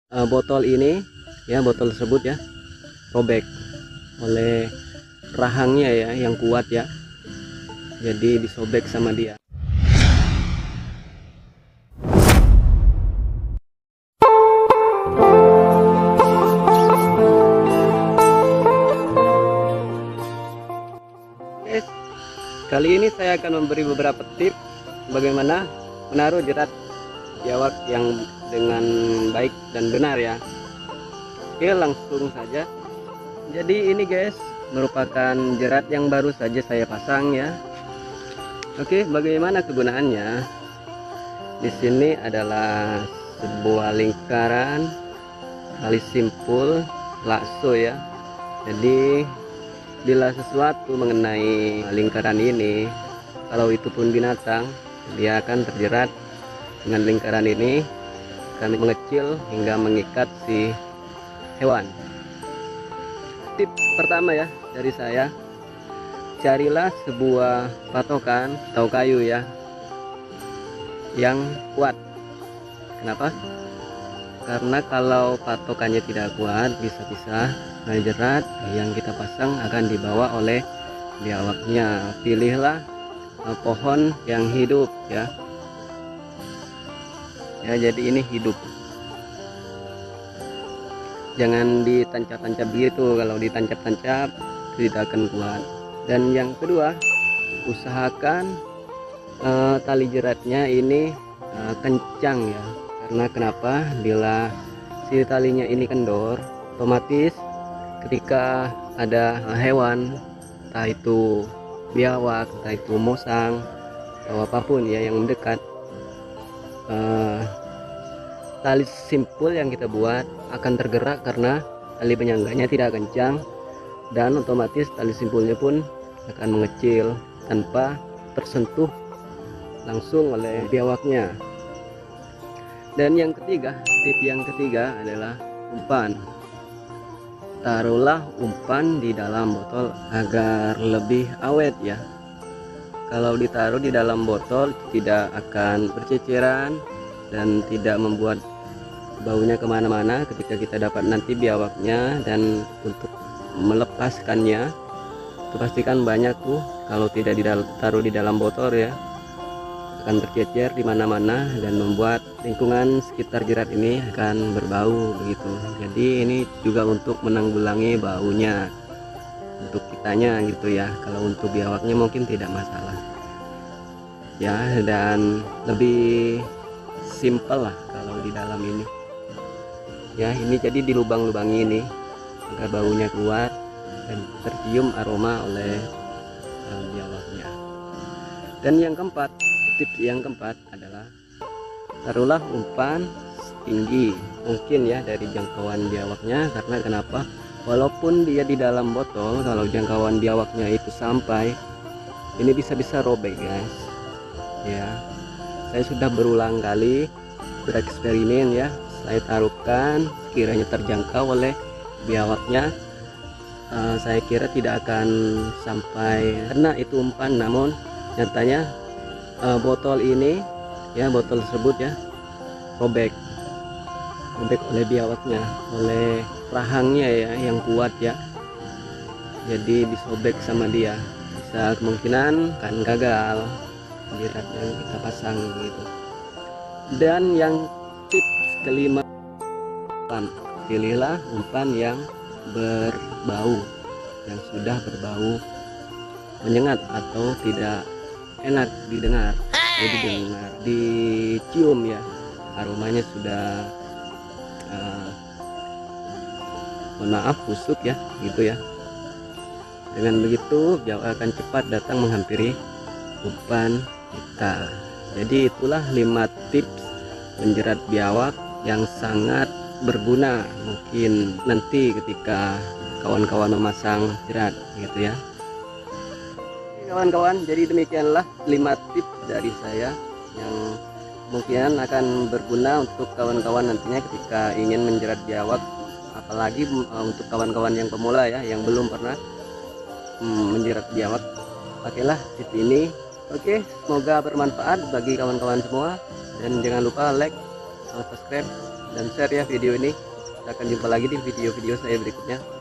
botol ini ya, botol tersebut ya robek oleh rahangnya ya yang kuat ya, jadi disobek sama dia. Oke, kali ini saya akan memberi beberapa tips bagaimana menaruh jerat biawak yang dengan baik dan benar ya. Oke, langsung saja. Jadi ini guys merupakan jerat yang baru saja saya pasang ya. Oke, bagaimana kegunaannya? Di sini adalah sebuah lingkaran tali simpul lakso ya. Jadi bila sesuatu mengenai lingkaran ini, kalau itu pun binatang, dia akan terjerat dengan lingkaran ini, akan mengecil hingga mengikat si hewan. Tips pertama ya dari saya, carilah sebuah patokan atau kayu ya yang kuat. Kenapa? Karena kalau patokannya tidak kuat, bisa-bisa jerat yang kita pasang akan dibawa oleh biawaknya. Pilihlah pohon yang hidup ya. Ya, jadi ini hidup. Jangan ditancap-tancap gitu, kalau ditancap-tancap tidak akan kuat. Dan yang kedua, usahakan tali jeratnya ini kencang ya. Karena kenapa? Bila si talinya ini kendor, otomatis ketika ada hewan, entah itu biawak, entah itu musang atau apapun ya yang mendekat, tali simpul yang kita buat akan tergerak karena tali penyangganya tidak kencang, dan otomatis tali simpulnya pun akan mengecil tanpa tersentuh langsung oleh biawaknya. Dan yang ketiga, tips yang ketiga adalah umpan. Taruhlah umpan di dalam botol agar lebih awet ya. Kalau ditaruh di dalam botol tidak akan berceceran dan tidak membuat baunya kemana-mana ketika kita dapat nanti biawaknya. Dan untuk melepaskannya itu pastikan banyak tuh, kalau tidak ditaruh di dalam botol ya akan tercecer di mana-mana dan membuat lingkungan sekitar jerat ini akan berbau begitu. Jadi ini juga untuk menanggulangi baunya untuk kitanya gitu ya. Kalau untuk biawaknya mungkin tidak masalah ya, dan lebih simpel lah kalau di dalam ini ya. Ini jadi di lubang-lubang ini agar baunya keluar dan tercium aroma oleh biawaknya. Dan yang keempat, tips yang keempat adalah taruhlah umpan tinggi mungkin ya dari jangkauan biawaknya. Karena kenapa? Walaupun dia di dalam botol, kalau jangkauan biawaknya itu sampai, ini bisa-bisa robek guys ya. Saya sudah berulang kali bereksperimen ya, saya taruhkan sekiranya terjangkau oleh biawaknya, saya kira tidak akan sampai kena itu umpan, namun nyatanya botol ini ya, botol tersebut ya robek oleh biawaknya, oleh rahangnya ya yang kuat ya, jadi disobek sama dia. Bisa kemungkinan kan gagal jerat yang kita pasang gitu. Dan yang tips kelima, pilihlah umpan yang berbau, yang sudah berbau menyengat atau tidak enak didengar, dicium ya, aromanya sudah mohon maaf busuk ya gitu ya. Dengan begitu biawak akan cepat datang menghampiri umpan kita. Jadi itulah 5 tips menjerat biawak yang sangat berguna mungkin nanti ketika kawan-kawan memasang jerat gitu ya. Kawan-kawan, jadi demikianlah 5 tips dari saya yang mungkin akan berguna untuk kawan-kawan nantinya ketika ingin menjerat biawak, apalagi untuk kawan-kawan yang pemula ya, yang belum pernah menjerat biawak. Pakailah tips ini. Oke, semoga bermanfaat bagi kawan-kawan semua, dan jangan lupa like, subscribe dan share ya video ini. Kita akan jumpa lagi di video-video saya berikutnya.